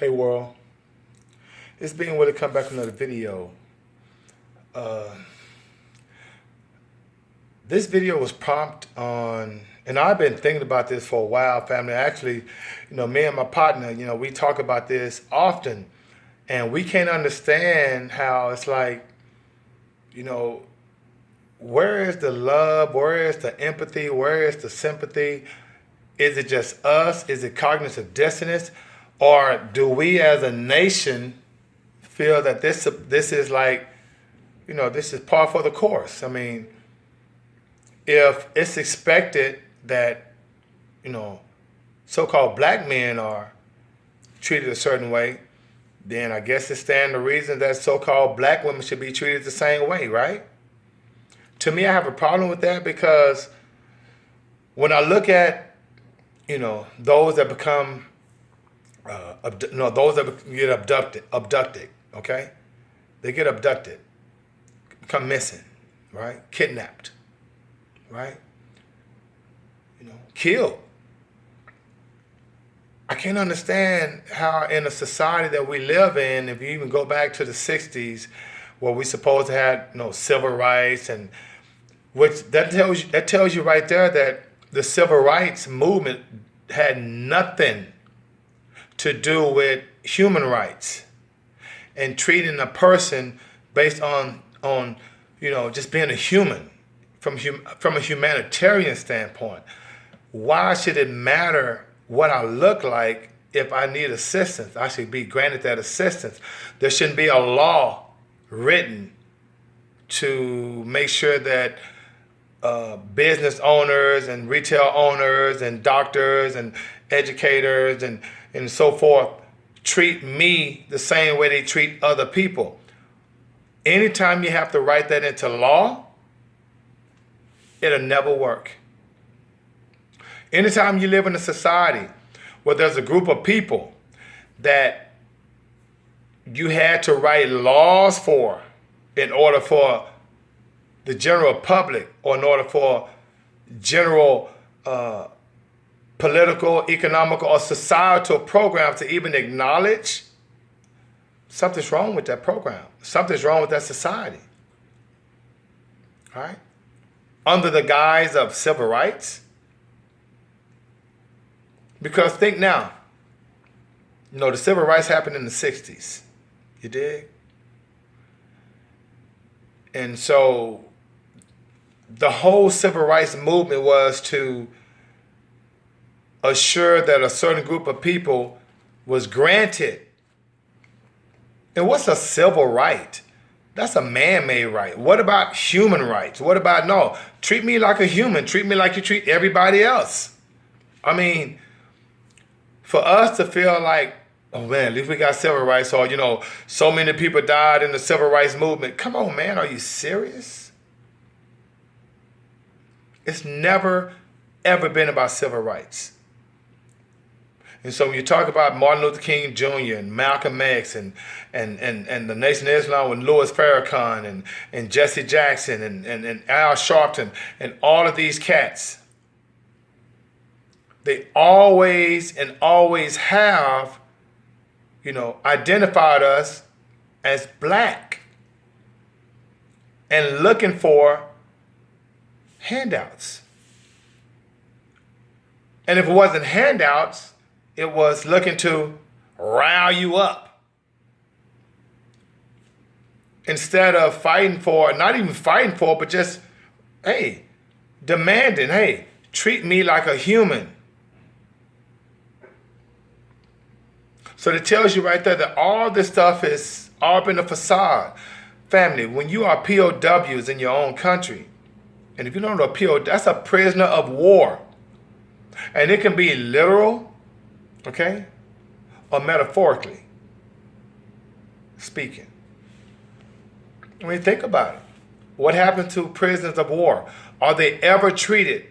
Hey world, it's being willing to come back with another video. Uh, this video was prompt on, and I've been thinking about this for a while, family. Actually, me and my partner, we talk about this often, and we can't understand how it's like, you know, where is the love? Where is the empathy? Where is the sympathy? Is it just us? Is it cognitive dissonance? Or do we as a nation feel that this is like, this is par for the course? I mean, if it's expected that, so-called black men are treated a certain way, then I guess it stands to reason that so-called black women should be treated the same way, right? To me, I have a problem with that because when I look at, those that become those that get abducted, okay? They get abducted, become missing, right? Kidnapped, right? Killed. I can't understand how in a society that we live in, if you even go back to the 60s, where we supposed to have, civil rights, and which that tells you right there that the civil rights movement had nothing to do with human rights and treating a person based on just being a human from a humanitarian standpoint. Why should it matter what I look like if I need assistance? I should be granted that assistance. There shouldn't be a law written to make sure that business owners and retail owners and doctors and educators and so forth treat me the same way they treat other people. Anytime you have to write that into law, it'll never work. Anytime you live in a society where there's a group of people that you had to write laws for in order for the general public, or in order for general political, economical, or societal programs to even acknowledge, something's wrong with that program. Something's wrong with that society. All right? Under the guise of civil rights. Because think now, the civil rights happened in the 60s. You dig? And so the whole civil rights movement was to assure that a certain group of people was granted. And what's a civil right? That's a man-made right. What about human rights? What about, no, treat me like a human. Treat me like you treat everybody else. I mean, for us to feel like, oh man, at least we got civil rights, or, so many people died in the civil rights movement. Come on, man, are you serious? It's never, ever been about civil rights. And so when you talk about Martin Luther King Jr. and Malcolm X and the Nation of Islam with Louis Farrakhan and Jesse Jackson and Al Sharpton and all of these cats, they always have, identified us as black and looking for handouts. And if it wasn't handouts, it was looking to rile you up. Instead of fighting for, not even fighting for, but just, hey, demanding, hey, treat me like a human. So it tells you right there that all this stuff is all up in the facade. Family, when you are POWs in your own country, and if you don't know POW, that's a prisoner of war. And it can be literal, okay, or metaphorically speaking. I mean, think about it. What happens to prisoners of war? Are they ever treated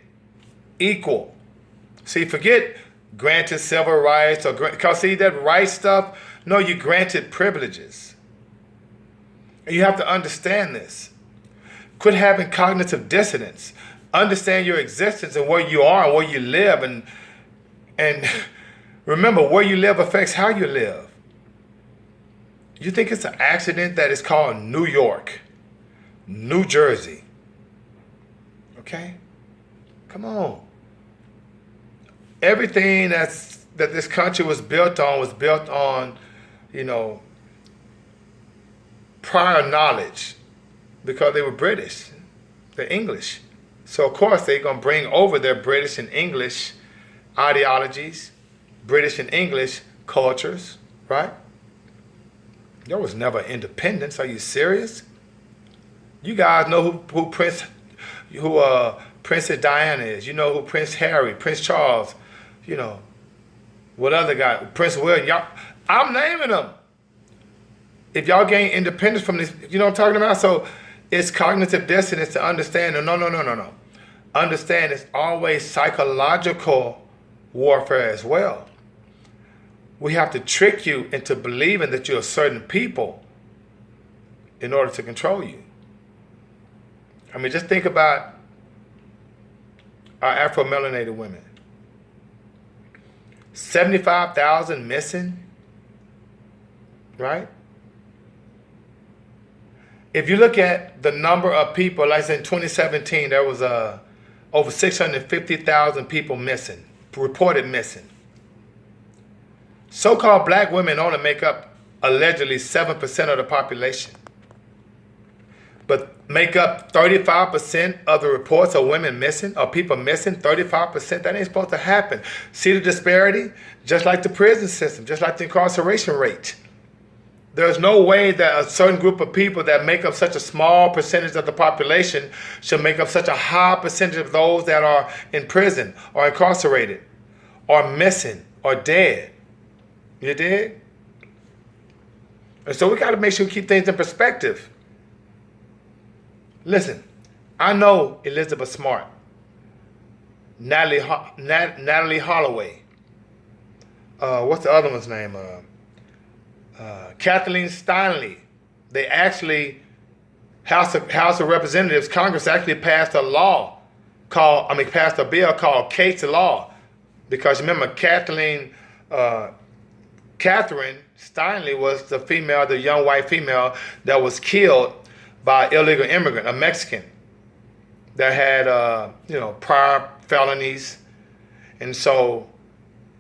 equal? See, forget granted civil rights, because see that right stuff, no, you granted privileges. And you have to understand this. Quit having cognitive dissonance. Understand your existence and where you are and where you live, and remember, where you live affects how you live. You think it's an accident that it's called New York, New Jersey? Okay? Come on. Everything that this country was built on, you know, prior knowledge, because they were British, they're English. So of course they're gonna bring over their British and English ideologies, British and English cultures, right? There was never independence. Are you serious? You guys know who Princess Diana is. You know who Prince Harry, Prince Charles, you know, what other guy, Prince William. Y'all, I'm naming them. If y'all gain independence from this, you know what I'm talking about? So it's cognitive dissonance to understand. No. Understand it's always psychological warfare as well. We have to trick you into believing that you're a certain people in order to control you. I mean, just think about our Afro-melanated women. 75,000 missing, right? If you look at the number of people, like I said, in 2017, there was over 650,000 people missing, reported missing. So-called black women only make up allegedly 7% of the population, but make up 35% of the reports of women missing, or people missing. 35%, that ain't supposed to happen. See the disparity? Just like the prison system, just like the incarceration rate. There's no way that a certain group of people that make up such a small percentage of the population should make up such a high percentage of those that are in prison or incarcerated or missing or dead. You dig? And so we got to make sure we keep things in perspective. Listen, I know Elizabeth Smart, Natalie Holloway, what's the other one's name? Kathleen Steinle. They actually, House of Representatives, Congress actually passed a bill called Kate's Law, because remember Catherine Steinle was the young white female that was killed by illegal immigrant, a Mexican that had prior felonies, and so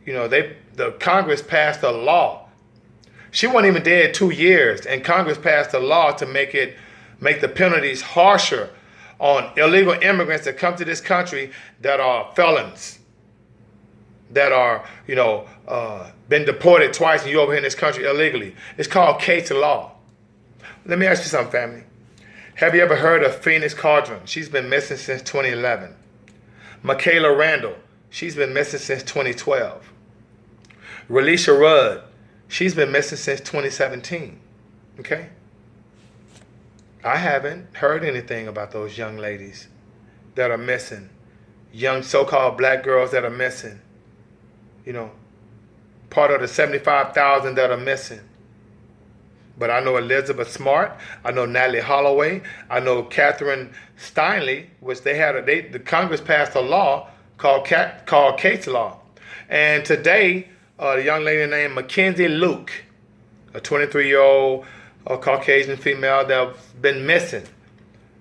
the Congress passed a law. She wasn't even dead 2 years, and Congress passed a law to make the penalties harsher on illegal immigrants that come to this country that are felons, that are been deported twice and you're over here in this country illegally. It's called Kate's Law. Let me ask you something, family. Have you ever heard of Phoenix Caldron? She's been missing since 2011. Michaela Randall, she's been missing since 2012. Relisha Rudd, she's been missing since 2017. Okay? I haven't heard anything about those young ladies that are missing. Young so-called black girls that are missing. Part of the 75,000 that are missing. But I know Elizabeth Smart, I know Natalie Holloway, I know Catherine Steinle, which the Congress passed a law called Kate's Law. And today, a young lady named Mackenzie Luke, a 23-year-old Caucasian female that's been missing.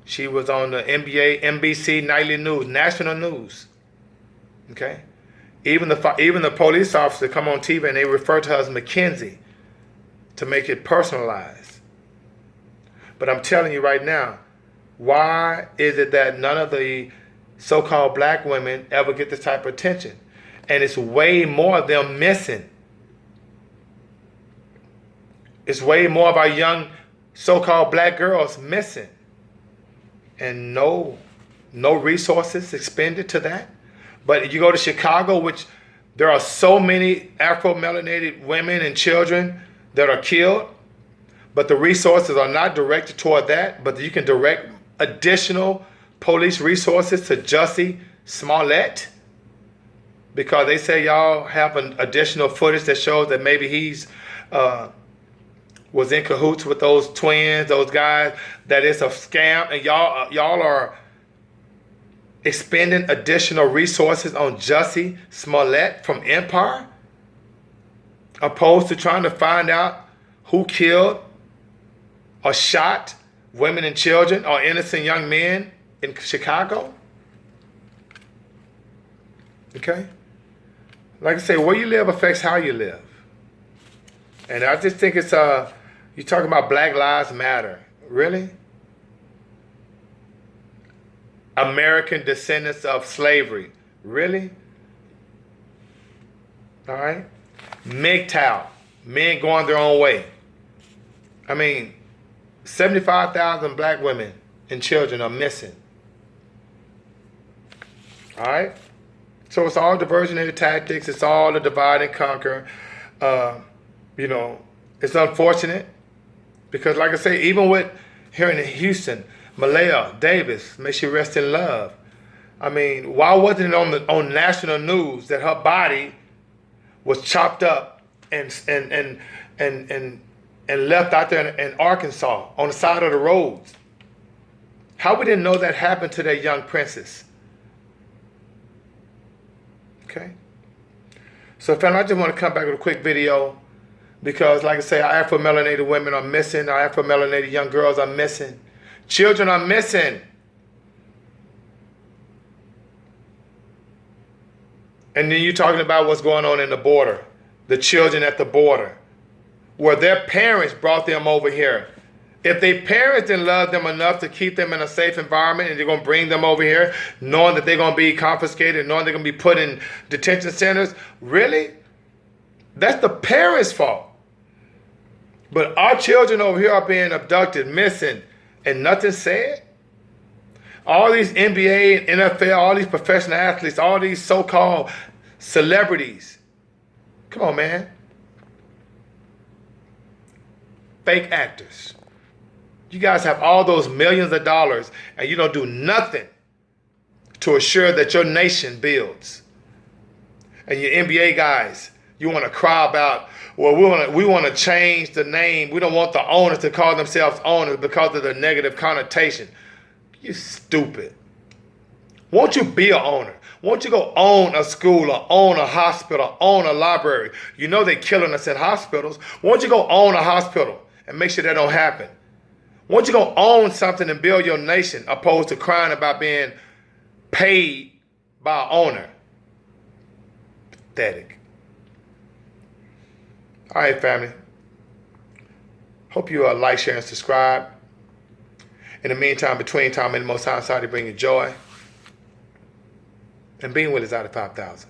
She was on the NBC nightly news, national news. Okay? Even the police officer come on TV and they refer to her as Mackenzie to make it personalized. But I'm telling you right now, why is it that none of the so-called black women ever get this type of attention? And it's way more of them missing. It's way more of our young so-called black girls missing. And no resources expended to that. But you go to Chicago, which there are so many Afro-melanated women and children that are killed, but the resources are not directed toward that, but you can direct additional police resources to Jussie Smollett, because they say y'all have an additional footage that shows that maybe he's was in cahoots with those twins, those guys, that it's a scam, and y'all are expending additional resources on Jussie Smollett from Empire, opposed to trying to find out who killed or shot women and children or innocent young men in Chicago? Okay? Like I say, where you live affects how you live. And I just think it's, you're talking about Black Lives Matter. Really? American descendants of slavery. Really? All right? MGTOW. Men going their own way. I mean, 75,000 black women and children are missing. All right? So it's all diversionary tactics. It's all the divide and conquer. You know, it's unfortunate because, like I say, even with here in Houston, Malaya Davis, may she rest in love. I mean, why wasn't it on national news that her body was chopped up and left out there in Arkansas on the side of the roads? How we didn't know that happened to that young princess? Okay. So, family, I just want to come back with a quick video because, like I say, our Afro-melanated women are missing. Our Afro-melanated young girls are missing. Children are missing. And then you're talking about what's going on in the border, the children at the border, where their parents brought them over here. If their parents didn't love them enough to keep them in a safe environment and they're going to bring them over here, knowing that they're going to be confiscated, knowing they're going to be put in detention centers, really? That's the parents' fault. But our children over here are being abducted, missing, and nothing said? All these NBA and NFL, all these professional athletes, all these so-called celebrities. Come on, man. Fake actors. You guys have all those millions of dollars and you don't do nothing to assure that your nation builds. And your NBA guys, you want to cry about, well, we want to change the name. We don't want the owners to call themselves owners because of the negative connotation. You stupid. Won't you be an owner? Won't you go own a school or own a hospital, own a library? You know they're killing us in hospitals. Won't you go own a hospital and make sure that don't happen? Won't you go own something and build your nation opposed to crying about being paid by an owner? Pathetic. All right, family. Hope you like, share, and subscribe. In the meantime, between time and the Most High, sorry to bring you joy. And being with is out of 5,000.